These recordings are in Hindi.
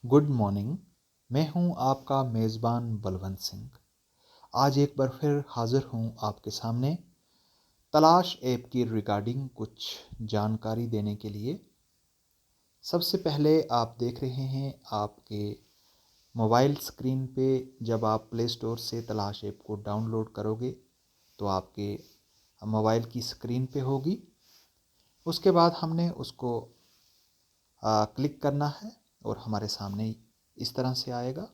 Good morning. मैं हूं आपका मेज़बान बलवंत सिंह। आज एक बार फिर हाज़िर हूं आपके सामने तलाश ऐप की रिगार्डिंग कुछ जानकारी देने के लिए। सबसे पहले आप देख रहे हैं आपके मोबाइल स्क्रीन पे, जब आप प्ले स्टोर से तलाश ऐप को डाउनलोड करोगे तो आपके मोबाइल की स्क्रीन पे होगी। उसके बाद हमने उसको क्लिक करना है और हमारे सामने इस तरह से आएगा।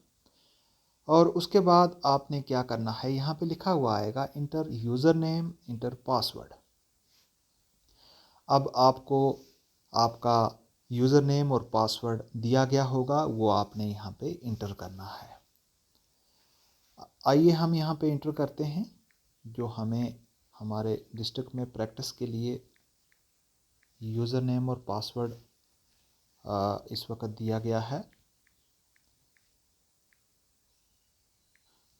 और उसके बाद आपने क्या करना है, यहाँ पे लिखा हुआ आएगा inter user name, inter password. अब आपको आपका यूज़र नेम और पासवर्ड दिया गया होगा, वो आपने यहाँ पे इंटर करना है। आइए हम यहाँ पे इंटर करते हैं जो हमें हमारे डिस्ट्रिक्ट में प्रैक्टिस के लिए यूज़र नेम और पासवर्ड इस वक्त दिया गया है।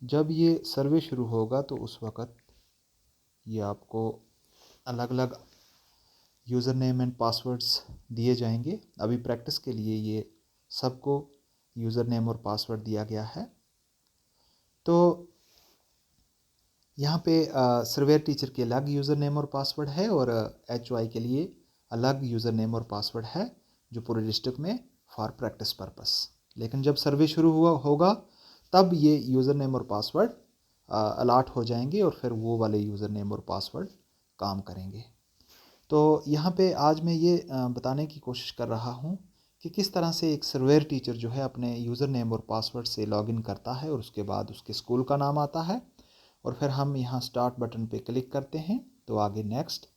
जब ये सर्वे शुरू होगा तो उस वक्त ये आपको अलग अलग यूज़र नेम एंड पासवर्ड्स दिए जाएंगे। अभी प्रैक्टिस के लिए ये सबको यूज़र नेम और पासवर्ड दिया गया है। तो यहाँ पे सर्वेयर टीचर के अलग यूज़र नेम और पासवर्ड है और HY के लिए अलग यूज़र नेम और पासवर्ड है, जो पूरे डिस्ट्रिक्ट में फॉर प्रैक्टिस पर्पस। लेकिन जब सर्वे शुरू होगा तब ये यूज़र नेम और पासवर्ड अलाट हो जाएंगे और फिर वो वाले यूज़र नेम और पासवर्ड काम करेंगे। तो यहाँ पे आज मैं ये बताने की कोशिश कर रहा हूँ कि किस तरह से एक सर्वेयर टीचर जो है अपने यूज़र नेम और पासवर्ड से लॉगिन करता है और उसके बाद उसके स्कूल का नाम आता है और फिर हम यहाँ स्टार्ट बटन पे क्लिक करते हैं तो आगे नेक्स्ट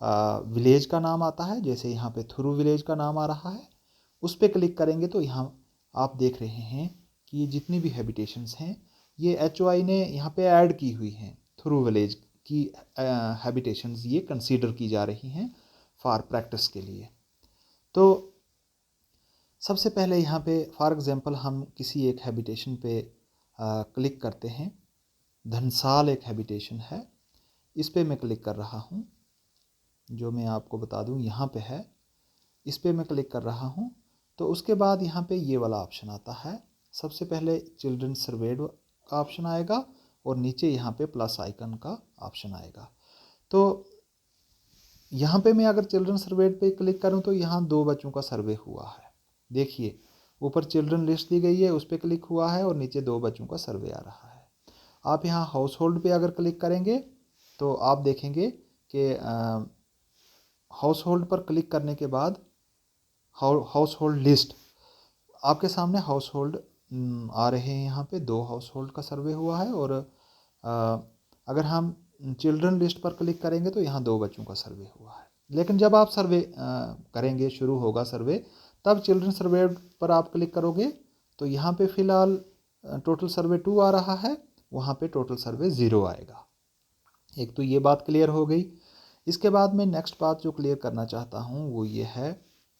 विलेज का नाम आता है। जैसे यहाँ पे थुरू विलेज का नाम आ रहा है, उस पर क्लिक करेंगे तो यहाँ आप देख रहे हैं कि जितनी भी हैबिटेशंस हैं ये HY ने यहाँ पे ऐड की हुई हैं। थुरू विलेज की हैबिटेशंस ये कंसीडर की जा रही हैं फॉर प्रैक्टिस के लिए। तो सबसे पहले यहाँ पे फॉर एग्ज़ाम्पल हम किसी एक हैबिटेशन पे क्लिक करते हैं। धनसाल एक हैबिटेशन है, इस पे मैं क्लिक कर रहा हूँ। जो मैं आपको बता दूँ यहाँ पे है, इस पे मैं क्लिक कर रहा हूँ। तो उसके बाद यहाँ पे ये वाला ऑप्शन आता है। सबसे पहले चिल्ड्रन सर्वेड का ऑप्शन आएगा और नीचे यहाँ पे प्लस आइकन का ऑप्शन आएगा। तो यहाँ पे मैं अगर चिल्ड्रन सर्वेड पे क्लिक करूँ तो यहाँ 2 बच्चों का सर्वे हुआ है। देखिए ऊपर चिल्ड्रन लिस्ट दी गई है, उस पर क्लिक हुआ है और नीचे 2 बच्चों का सर्वे आ रहा है। आप यहाँ हाउस होल्ड पे अगर क्लिक करेंगे तो आप देखेंगे कि हाउस होल्ड पर क्लिक करने के बाद हाउस होल्ड लिस्ट आपके सामने हाउस होल्ड आ रहे हैं। यहाँ पे 2 हाउस होल्ड का सर्वे हुआ है और अगर हम चिल्ड्रन लिस्ट पर क्लिक करेंगे तो यहाँ 2 बच्चों का सर्वे हुआ है। लेकिन जब आप सर्वे करेंगे, शुरू होगा सर्वे, तब चिल्ड्रन सर्वे पर आप क्लिक करोगे तो यहाँ पे फ़िलहाल टोटल सर्वे 2 आ रहा है, वहाँ पे टोटल सर्वे 0 आएगा। एक तो ये बात क्लियर हो गई। इसके बाद मैं नेक्स्ट बात जो क्लियर करना चाहता हूँ वो ये है,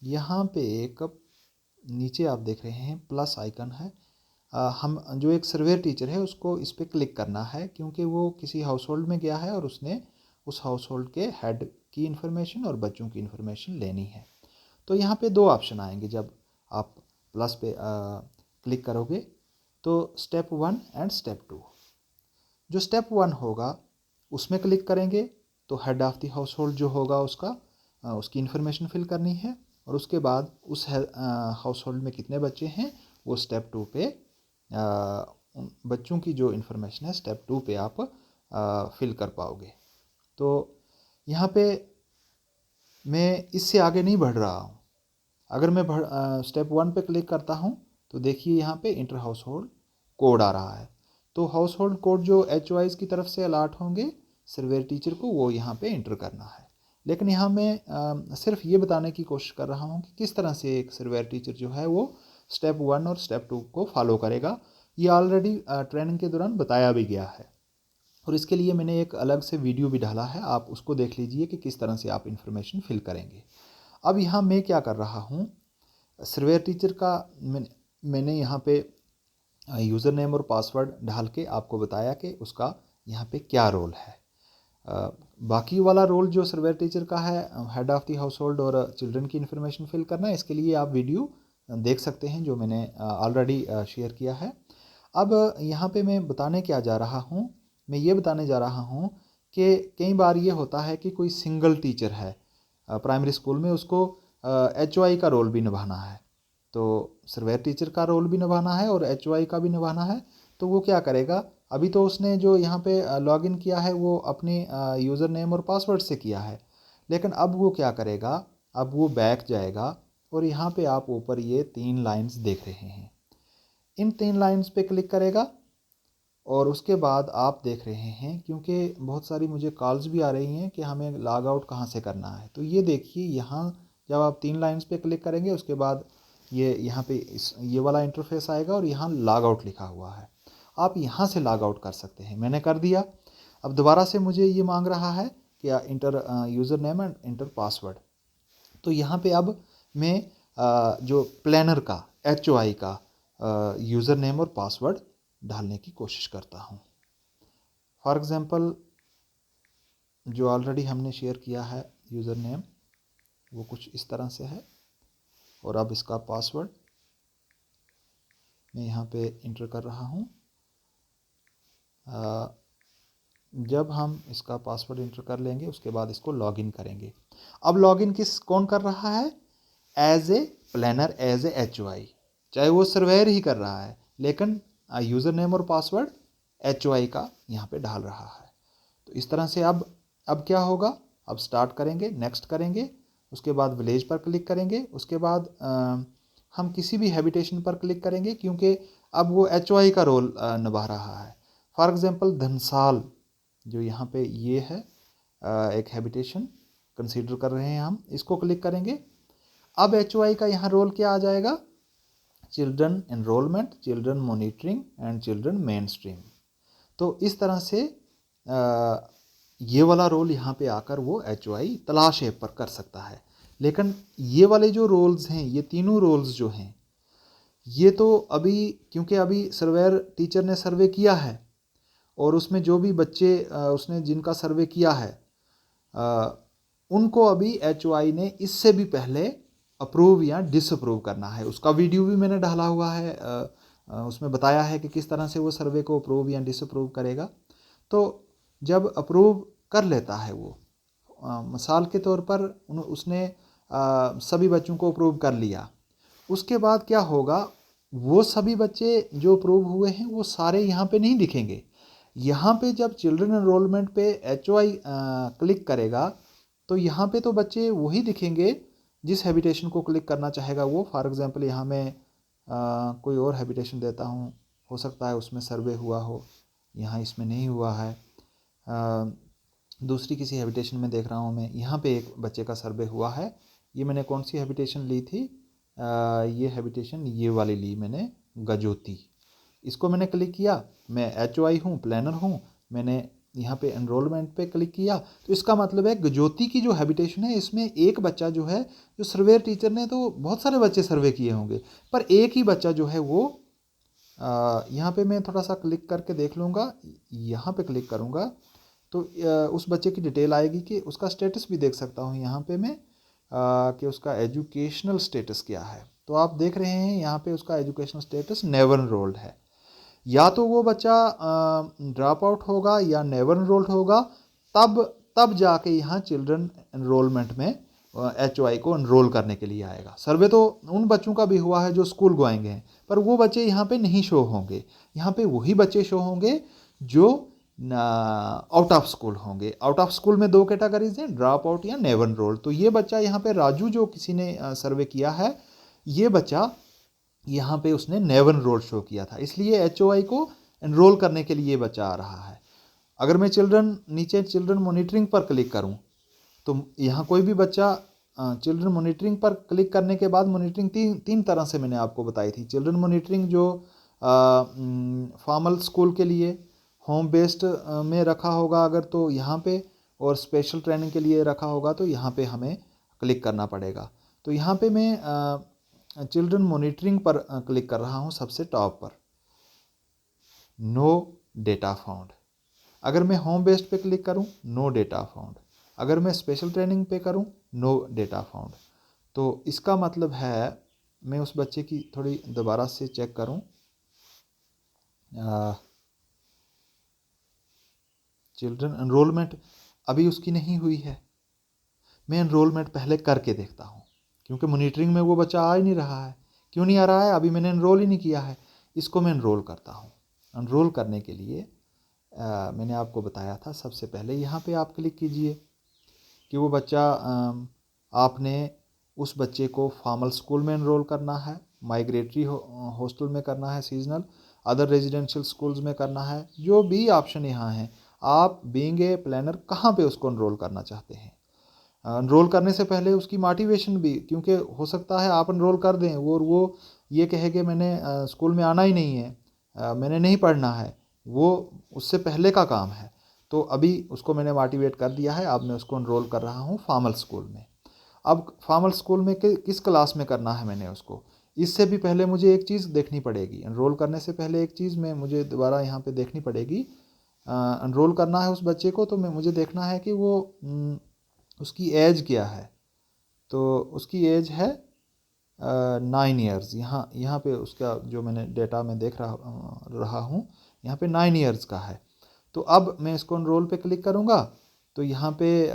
यहाँ पे एक नीचे आप देख रहे हैं प्लस आइकन है। हम जो एक सर्वेयर टीचर है उसको इस पर क्लिक करना है क्योंकि वो किसी हाउस होल्ड में गया है और उसने उस हाउस होल्ड के हेड की इन्फॉर्मेशन और बच्चों की इन्फॉर्मेशन लेनी है। तो यहाँ पे 2 ऑप्शन आएंगे जब आप प्लस पे क्लिक करोगे, तो स्टेप 1 एंड स्टेप 2। जो स्टेप 1 होगा उसमें क्लिक करेंगे तो head of the house hold जो होगा उसकी इन्फॉर्मेशन फिल करनी है और उसके बाद उस हाउस होल्ड में कितने बच्चे हैं वो स्टेप 2 पे उन बच्चों की जो इन्फॉर्मेशन है स्टेप 2 पे आप फिल कर पाओगे। तो यहाँ पे मैं इससे आगे नहीं बढ़ रहा हूँ। अगर मैं स्टेप 1 पे क्लिक करता हूँ तो देखिए यहाँ पे इंटर हाउस होल्ड कोड आ रहा है। तो हाउस होल्ड कोड जो HYs की तरफ से अलाट होंगे सर्वेयर टीचर को, वो यहाँ पे इंटर करना है। लेकिन यहाँ मैं सिर्फ ये बताने की कोशिश कर रहा हूँ कि किस तरह से एक सर्वेयर टीचर जो है वो स्टेप 1 और स्टेप 2 को फॉलो करेगा। ये ऑलरेडी ट्रेनिंग के दौरान बताया भी गया है और इसके लिए मैंने एक अलग से वीडियो भी डाला है, आप उसको देख लीजिए कि किस तरह से आप इन्फॉर्मेशन फिल करेंगे। अब यहाँ मैं क्या कर रहा हूँ, सर्वेयर टीचर का मैंने यहाँ पे यूज़र नेम और पासवर्ड डाल के आपको बताया कि उसका यहाँ पे क्या रोल है। बाकी वाला रोल जो सर्वेयर टीचर का है head of the house hold और चिल्ड्रन की इन्फॉर्मेशन फिल करना है, इसके लिए आप वीडियो देख सकते हैं जो मैंने ऑलरेडी शेयर किया है। अब यहाँ पे मैं बताने क्या जा रहा हूँ, मैं ये बताने जा रहा हूँ कि कई बार ये होता है कि कोई सिंगल टीचर है प्राइमरी स्कूल में, उसको HOI का रोल भी निभाना है, तो सर्वेयर टीचर का रोल भी निभाना है और HOI का भी निभाना है। तो वो क्या करेगा, अभी तो उसने जो यहाँ पे लॉगिन किया है वो अपनी यूज़र नेम और पासवर्ड से किया है, लेकिन अब वो क्या करेगा, अब वो बैक जाएगा और यहाँ पे आप ऊपर ये 3 लाइंस देख रहे हैं, इन 3 लाइंस पे क्लिक करेगा और उसके बाद आप देख रहे हैं, क्योंकि बहुत सारी मुझे कॉल्स भी आ रही हैं कि हमें लॉग आउट कहाँ से करना है, तो ये देखिए यहाँ जब आप 3 लाइंस पे क्लिक करेंगे उसके बाद ये यहाँ पे ये वाला इंटरफेस आएगा और यहाँ लॉग आउट लिखा हुआ है, आप यहाँ से लॉग आउट कर सकते हैं। मैंने कर दिया। अब दोबारा से मुझे ये मांग रहा है कि inter user name and inter password, तो यहाँ पे अब मैं जो प्लानर का HOI का यूज़र नेम और पासवर्ड डालने की कोशिश करता हूँ। फॉर एग्ज़ाम्पल जो ऑलरेडी हमने शेयर किया है यूज़र नेम वो कुछ इस तरह से है, और अब इसका पासवर्ड मैं यहाँ पे इंटर कर रहा हूँ। जब हम इसका पासवर्ड इंटर कर लेंगे उसके बाद इसको लॉगिन करेंगे। अब लॉगिन कौन कर रहा है, as a planner, as a HOI, चाहे वो सर्वेयर ही कर रहा है, लेकिन यूज़र नेम और पासवर्ड HOI का यहाँ पे डाल रहा है। तो इस तरह से अब क्या होगा, अब स्टार्ट करेंगे, नेक्स्ट करेंगे, उसके बाद विलेज पर क्लिक करेंगे, उसके बाद हम किसी भी हैबिटेशन पर क्लिक करेंगे, क्योंकि अब वो HOI का रोल निभा रहा है। फॉर एग्ज़ाम्पल धनसाल जो यहाँ पे ये है एक हैबिटेशन कंसीडर कर रहे हैं हम, इसको क्लिक करेंगे। अब HOI का यहाँ रोल क्या आ जाएगा, children enrolment, children monitoring and children main stream. तो इस तरह से ये वाला रोल यहाँ पे आकर वो HOI तलाश ऐप पर कर सकता है। लेकिन ये वाले जो रोल्स हैं, ये तीनों रोल्स जो हैं, ये तो अभी क्योंकि अभी सर्वेयर टीचर ने सर्वे किया है और उसमें जो भी बच्चे उसने जिनका सर्वे किया है उनको अभी HOI ने इससे भी पहले अप्रूव या डिसअप्रूव करना है। उसका वीडियो भी मैंने डाला हुआ है, उसमें बताया है कि किस तरह से वो सर्वे को अप्रूव या डिसअप्रूव करेगा। तो जब अप्रूव कर लेता है वो, मिसाल के तौर पर उसने सभी बच्चों को अप्रूव कर लिया, उसके बाद क्या होगा, वो सभी बच्चे जो अप्रूव हुए हैं वो सारे यहाँ पे नहीं दिखेंगे। यहाँ पे जब चिल्ड्रन एनरोलमेंट पे HOI क्लिक करेगा तो यहाँ पे तो बच्चे वही दिखेंगे जिस हैबिटेशन को क्लिक करना चाहेगा वो। फॉर एग्ज़ाम्पल यहाँ मैं कोई और हैबिटेशन देता हूँ, हो सकता है उसमें सर्वे हुआ हो, यहाँ इसमें नहीं हुआ है। दूसरी किसी हैबिटेशन में देख रहा हूँ मैं, यहाँ पे एक बच्चे का सर्वे हुआ है। ये मैंने कौन सी हैबिटेशन ली थी, ये हैबिटेशन ये वाली ली मैंने, गजोती। इसको मैंने क्लिक किया, मैं HOI हूँ, प्लानर हूँ, मैंने यहाँ पे एनरोलमेंट पे क्लिक किया, तो इसका मतलब है गजोती की जो हैबिटेशन है इसमें एक बच्चा जो है, जो सर्वेयर टीचर ने तो बहुत सारे बच्चे सर्वे किए होंगे पर एक ही बच्चा जो है वो यहाँ पे मैं थोड़ा सा क्लिक करके देख लूँगा, यहाँ पे क्लिक करूँगा तो उस बच्चे की डिटेल आएगी कि उसका स्टेटस भी देख सकता हूँ यहाँ पे मैं कि उसका एजुकेशनल स्टेटस क्या है। तो आप देख रहे हैं यहाँ पे उसका एजुकेशनल स्टेटस नेवर एनरोल्ड है। या तो वो बच्चा ड्रॉप आउट होगा या नेवर एनरोल्ड होगा, तब जाके यहाँ चिल्ड्रन एनरोलमेंट में HOI को एनरोल करने के लिए आएगा। सर्वे तो उन बच्चों का भी हुआ है जो स्कूल गोएंगे हैं, पर वो बच्चे यहाँ पे नहीं शो होंगे। यहाँ पे वही बच्चे शो होंगे जो आउट ऑफ स्कूल होंगे। आउट ऑफ स्कूल में 2 कैटेगरीज हैं, ड्रॉप आउट या नेवर एनरोल्ड। तो ये बच्चा यहाँ पे राजू जो किसी ने सर्वे किया है, ये बच्चा यहाँ पे उसने नेवर एनरोल शो किया था, इसलिए HOI को एनरोल करने के लिए बच्चा आ रहा है। अगर मैं नीचे चिल्ड्रन मॉनिटरिंग पर क्लिक करूँ तो यहाँ कोई भी बच्चा चिल्ड्रन मॉनिटरिंग पर क्लिक करने के बाद मॉनिटरिंग तीन तरह से मैंने आपको बताई थी। चिल्ड्रन मॉनिटरिंग जो फॉर्मल स्कूल के लिए होम बेस्ड में रखा होगा अगर तो यहाँ पे, और स्पेशल ट्रेनिंग के लिए रखा होगा तो यहाँ पे हमें क्लिक करना पड़ेगा। तो यहाँ पे मैं चिल्ड्रन मॉनिटरिंग पर क्लिक कर रहा हूँ सबसे टॉप पर, नो डेटा फाउंड। अगर मैं होम बेस्ड पे क्लिक करूँ, नो डेटा फाउंड। अगर मैं स्पेशल ट्रेनिंग पे करूँ, नो डेटा फाउंड। तो इसका मतलब है मैं उस बच्चे की थोड़ी दोबारा से चेक करूं, चिल्ड्रन एनरोलमेंट अभी उसकी नहीं हुई है। मैं एनरोलमेंट पहले करके देखता हूँ, क्योंकि मॉनिटरिंग में वो बच्चा आ ही नहीं रहा है। क्यों नहीं आ रहा है? अभी मैंने एनरोल ही नहीं किया है। इसको मैं एनरोल करता हूँ। एनरोल करने के लिए मैंने आपको बताया था, सबसे पहले यहाँ पे आप क्लिक कीजिए कि वो बच्चा, आपने उस बच्चे को फॉर्मल स्कूल में एनरोल करना है, माइग्रेटरी हॉस्टल में करना है, सीजनल, अदर रेजिडेंशियल स्कूल्स में करना है, जो भी ऑप्शन यहाँ हैं। आप बीइंग ए प्लानर कहाँ पे उसको एनरोल करना चाहते हैं। एनरोल करने से पहले उसकी मोटिवेशन भी, क्योंकि हो सकता है आप एनरोल कर दें वो ये कहे कि मैंने स्कूल में आना ही नहीं है, मैंने नहीं पढ़ना है, वो उससे पहले का काम है। तो अभी उसको मैंने मोटिवेट कर दिया है। अब मैं उसको एनरोल कर रहा हूँ फॉर्मल स्कूल में। अब फॉर्मल स्कूल में किस क्लास में करना है मैंने उसको, इससे भी पहले मुझे एक चीज़ देखनी पड़ेगी। एनरोल करने से पहले एक चीज़ में मुझे दोबारा यहाँ पे देखनी पड़ेगी। एनरोल करना है उस बच्चे को, तो मुझे देखना है कि वो उसकी एज क्या है। तो उसकी एज है 9 ईयर्स। यहाँ यहाँ पे उसका जो मैंने डेटा में देख रहा हूँ, यहाँ पे 9 ईयर्स का है। तो अब मैं इसको एनरोल पे क्लिक करूँगा, तो यहाँ पे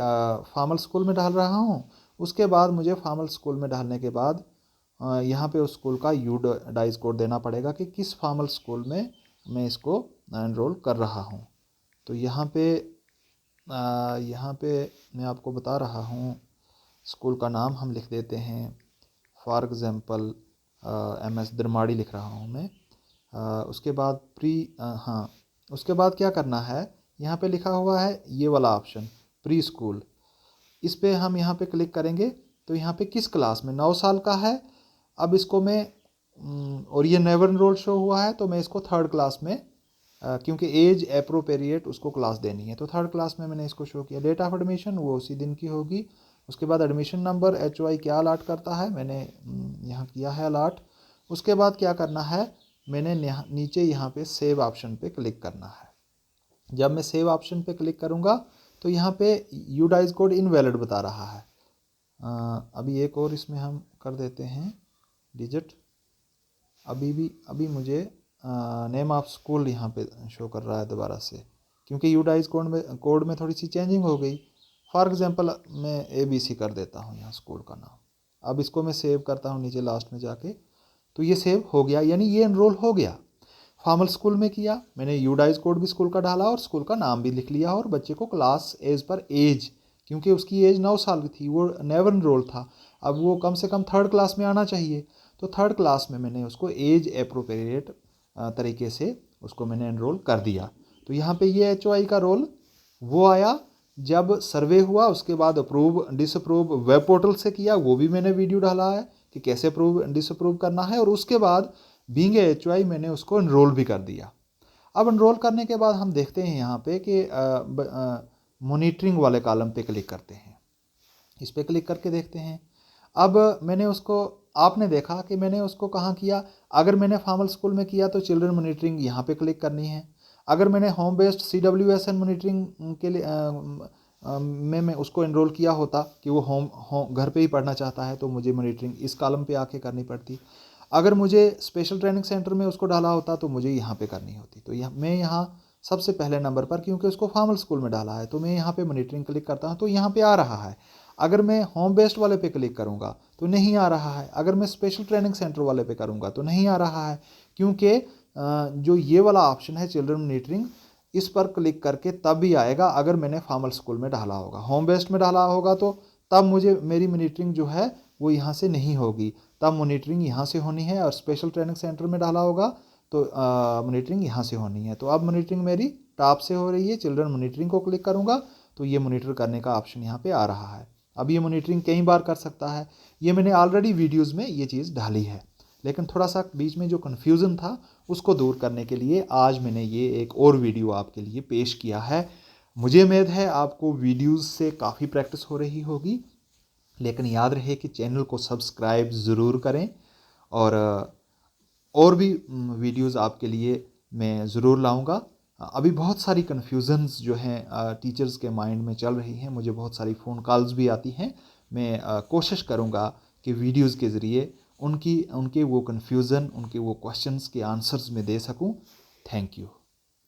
फॉर्मल स्कूल में डाल रहा हूँ। उसके बाद मुझे फॉर्मल स्कूल में डालने के बाद यहाँ पे उस स्कूल का यूडाइज कोड देना पड़ेगा कि किस फॉर्मल स्कूल में मैं इसको एनरोल कर रहा हूँ। तो यहाँ पे मैं आपको बता रहा हूँ, स्कूल का नाम हम लिख देते हैं। फॉर एग्ज़ाम्पल MS दरमाड़ी लिख रहा हूँ मैं। उसके बाद हाँ, उसके बाद क्या करना है, यहाँ पे लिखा हुआ है ये वाला ऑप्शन, प्री स्कूल। इस पे हम यहाँ पे क्लिक करेंगे, तो यहाँ पे किस क्लास में, 9 साल का है। अब इसको मैं और ये नेवर एनरोल शो हुआ है, तो मैं इसको 3rd क्लास में, क्योंकि एज अप्रोप्रिएट उसको क्लास देनी है, तो 3rd क्लास में मैंने इसको शो किया। डेट ऑफ एडमिशन वो उसी दिन की होगी। उसके बाद एडमिशन नंबर HY क्या अलाट करता है, मैंने यहाँ किया है अलाट। उसके बाद क्या करना है, मैंने नीचे यहाँ पे सेव ऑप्शन पे क्लिक करना है। जब मैं सेव ऑप्शन पे क्लिक करूँगा, तो यहाँ पे यूडाइज कोड इनवैलिड बता रहा है। अभी एक और इसमें हम कर देते हैं डिजिट। अभी मुझे नेम ऑफ स्कूल यहाँ पे शो कर रहा है दोबारा से, क्योंकि यूडाइज कोड में थोड़ी सी चेंजिंग हो गई। फॉर एग्जांपल मैं ABC कर देता हूँ यहाँ स्कूल का नाम। अब इसको मैं सेव करता हूँ नीचे लास्ट में जाके, तो ये सेव हो गया, यानी ये एनरोल हो गया। फॉर्मल स्कूल में किया मैंने, यूडाइज कोड भी स्कूल का डाला और स्कूल का नाम भी लिख लिया, और बच्चे को क्लास एज पर एज, क्योंकि उसकी एज 9 साल की थी, वो नेवर एनरोल था। अब वो कम से कम 3rd क्लास में आना चाहिए, तो 3rd क्लास में मैंने उसको एज अप्रोप्रिएट तरीके से उसको मैंने एनरोल कर दिया। तो यहाँ पे ये HY का रोल वो आया जब सर्वे हुआ। उसके बाद अप्रूव डिसअप्रूव वेब पोर्टल से किया, वो भी मैंने वीडियो डाला है कि कैसे अप्रूव डिसअप्रूव करना है। और उसके बाद बीइंग HY मैंने उसको एनरोल भी कर दिया। अब एनरोल करने के बाद हम देखते हैं यहाँ पे कि मॉनिटरिंग वाले कॉलम पे क्लिक करते हैं। इस पे क्लिक करके देखते हैं। अब मैंने उसको, आपने देखा कि मैंने उसको कहाँ किया। अगर मैंने फॉर्मल स्कूल में किया तो चिल्ड्रन मॉनिटरिंग यहाँ पे क्लिक करनी है। अगर मैंने होम बेस्ड CWSN मॉनिटरिंग के लिए मैं उसको एनरोल किया होता कि वो होम घर पे ही पढ़ना चाहता है, तो मुझे मॉनिटरिंग इस कॉलम पे आके करनी पड़ती। अगर मुझे स्पेशल ट्रेनिंग सेंटर में उसको डाला होता तो मुझे यहाँ पे करनी होती। तो मैं यहाँ सबसे पहले नंबर पर, क्योंकि उसको फॉर्मल स्कूल में डाला है, तो मैं यहाँ पे मॉनिटरिंग क्लिक करता हूँ, तो यहाँ पे आ रहा है। अगर मैं होम बेस्ड वाले पे क्लिक करूँगा तो नहीं आ रहा है। अगर मैं स्पेशल ट्रेनिंग सेंटर वाले पे करूँगा तो नहीं आ रहा है, क्योंकि जो ये वाला ऑप्शन है चिल्ड्रन मॉनिटरिंग, इस पर क्लिक करके तब भी आएगा अगर मैंने फॉर्मल स्कूल में डाला होगा। होम बेस्ड में डाला होगा तो तब मुझे मेरी मॉनिटरिंग जो है वो यहाँ से नहीं होगी, तब मॉनिटरिंग यहाँ से होनी है। और स्पेशल ट्रेनिंग सेंटर में डाला होगा तो मॉनिटरिंग यहाँ से होनी है। तो अब मॉनिटरिंग मेरी टॉप से हो रही है। चिल्ड्रन मॉनिटरिंग को क्लिक करूँगा तो ये मॉनिटर करने का ऑप्शन यहाँ पे आ रहा है। अब ये मॉनिटरिंग कई बार कर सकता है। ये मैंने ऑलरेडी वीडियोज़ में ये चीज़ डाली है, लेकिन थोड़ा सा बीच में जो कन्फ्यूज़न था उसको दूर करने के लिए आज मैंने ये एक और वीडियो आपके लिए पेश किया है। मुझे उम्मीद है आपको वीडियोज़ से काफ़ी प्रैक्टिस हो रही होगी, लेकिन याद रहे कि चैनल को सब्सक्राइब ज़रूर करें। और भी वीडियोज़ आपके लिए मैं ज़रूर लाऊंगा। अभी बहुत सारी कन्फ्यूज़न्स जो हैं टीचर्स के माइंड में चल रही हैं, मुझे बहुत सारी फ़ोन कॉल्स भी आती हैं। मैं कोशिश करूंगा कि वीडियोज़ के ज़रिए उनके वो कन्फ्यूज़न, उनके वो क्वेश्चंस के आंसर्स में दे सकूं। Thank you.